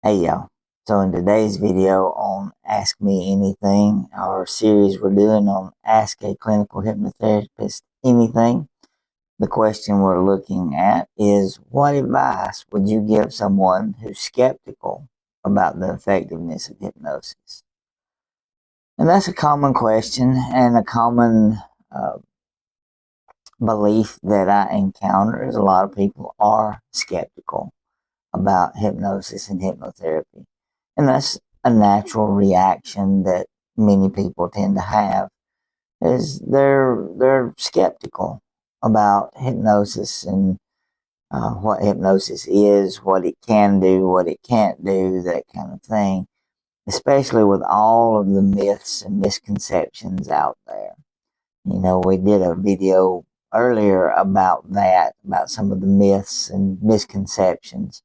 Hey y'all. So in today's video on Ask Me Anything, our series we're doing on Ask a Clinical Hypnotherapist Anything, the question we're looking at is, what advice would you give someone who's skeptical about the effectiveness of hypnosis? And that's a common question and a common uh, belief that I encounter is a lot of people are skeptical about hypnosis and hypnotherapy. And that's a natural reaction that many people tend to have is they're skeptical about hypnosis and what hypnosis is, what it can do, what it can't do, that kind of thing, especially with all of the myths and misconceptions out there. You know, we did a video earlier about that, about some of the myths and misconceptions.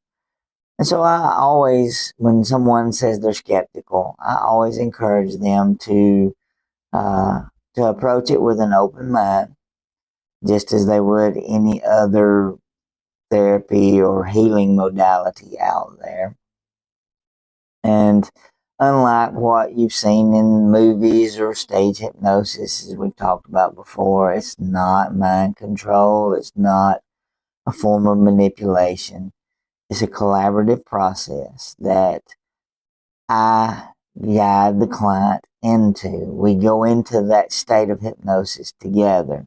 And so I always, when someone says they're skeptical, I always encourage them uh, to approach it with an open mind, just as they would any other therapy or healing modality out there. And unlike what you've seen in movies or stage hypnosis, as we've talked about before, it's not mind control. It's not a form of manipulation. It's a collaborative process that I guide the client into. We go into that state of hypnosis together.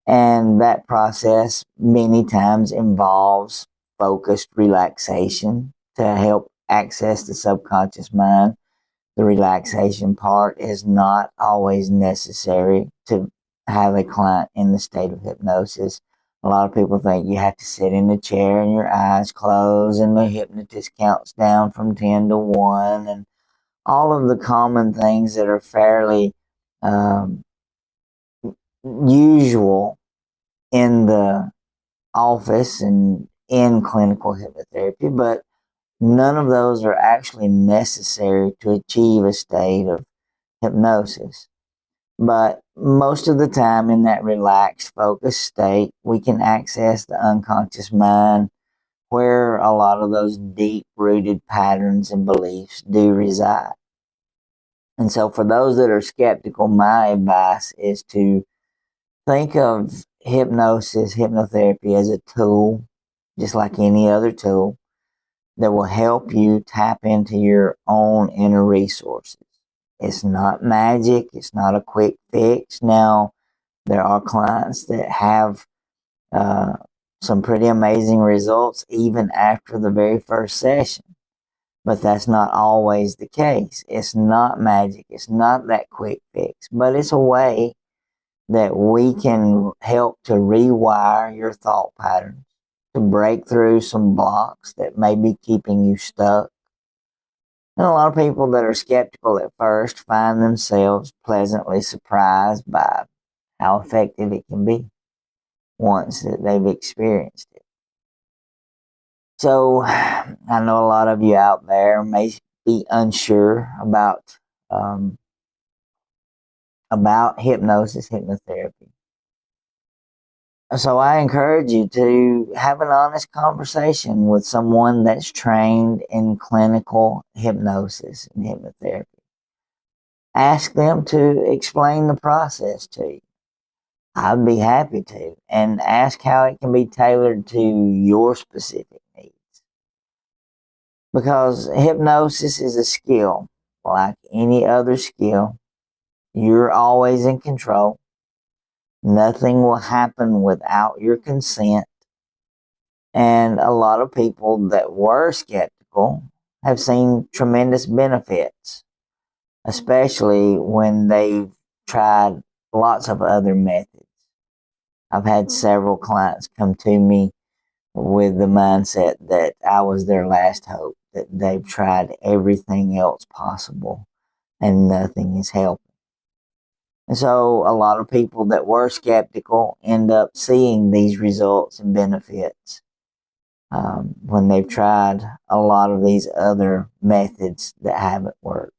And that process many times involves focused relaxation to help access the subconscious mind. The relaxation part is not always necessary to have a client in the state of hypnosis. A lot of people think you have to sit in a chair and your eyes closed and the hypnotist counts down from 10 to 1 and all of the common things that are fairly um, usual in the office and in clinical hypnotherapy, but none of those are actually necessary to achieve a state of hypnosis. But most of the time, in that relaxed, focused state, we can access the unconscious mind where a lot of those deep rooted patterns and beliefs do reside. And so, for those that are skeptical, my advice is to think of hypnosis, hypnotherapy as a tool, just like any other tool, that will help you tap into your own inner resources. It's not magic, it's not a quick fix. Now, there are clients that have uh, some pretty amazing results even after the very first session. But that's not always the case. It's not magic. It's not that quick fix. But it's a way that we can help to rewire your thought patterns, to break through some blocks that may be keeping you stuck. And a lot of people that are skeptical at first find themselves pleasantly surprised by how effective it can be once that they've experienced it. So I know a lot of you out there may be unsure um, about hypnosis, hypnotherapy. So I encourage you to have an honest conversation with someone that's trained in clinical hypnosis and hypnotherapy. Ask them to explain the process to you. I'd be happy to. And ask how it can be tailored to your specific needs. Because hypnosis is a skill, like any other skill. You're always in control. Nothing will happen without your consent. And a lot of people that were skeptical have seen tremendous benefits, especially when they've tried lots of other methods. I've had several clients come to me with the mindset that I was their last hope, that they've tried everything else possible and nothing is helping. And so a lot of people that were skeptical end up seeing these results and benefits when they've tried a lot of these other methods that haven't worked.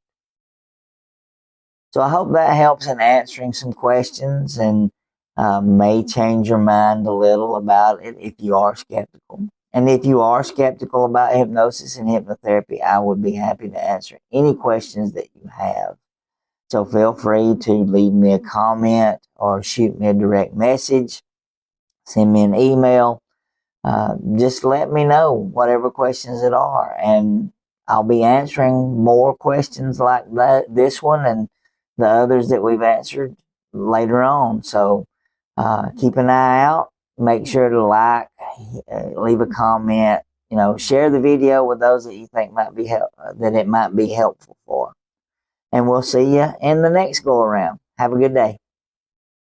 So I hope that helps in answering some questions and may change your mind a little about it if you are skeptical. And if you are skeptical about hypnosis and hypnotherapy, I would be happy to answer any questions that you have. So feel free to leave me a comment or shoot me a direct message, send me an email. Just let me know whatever questions it are, and I'll be answering more questions like this one and the others that we've answered later on. So keep an eye out. Make sure to like, leave a comment. Share the video with those that you think that it might be helpful for. And we'll see you in the next go around. Have a good day.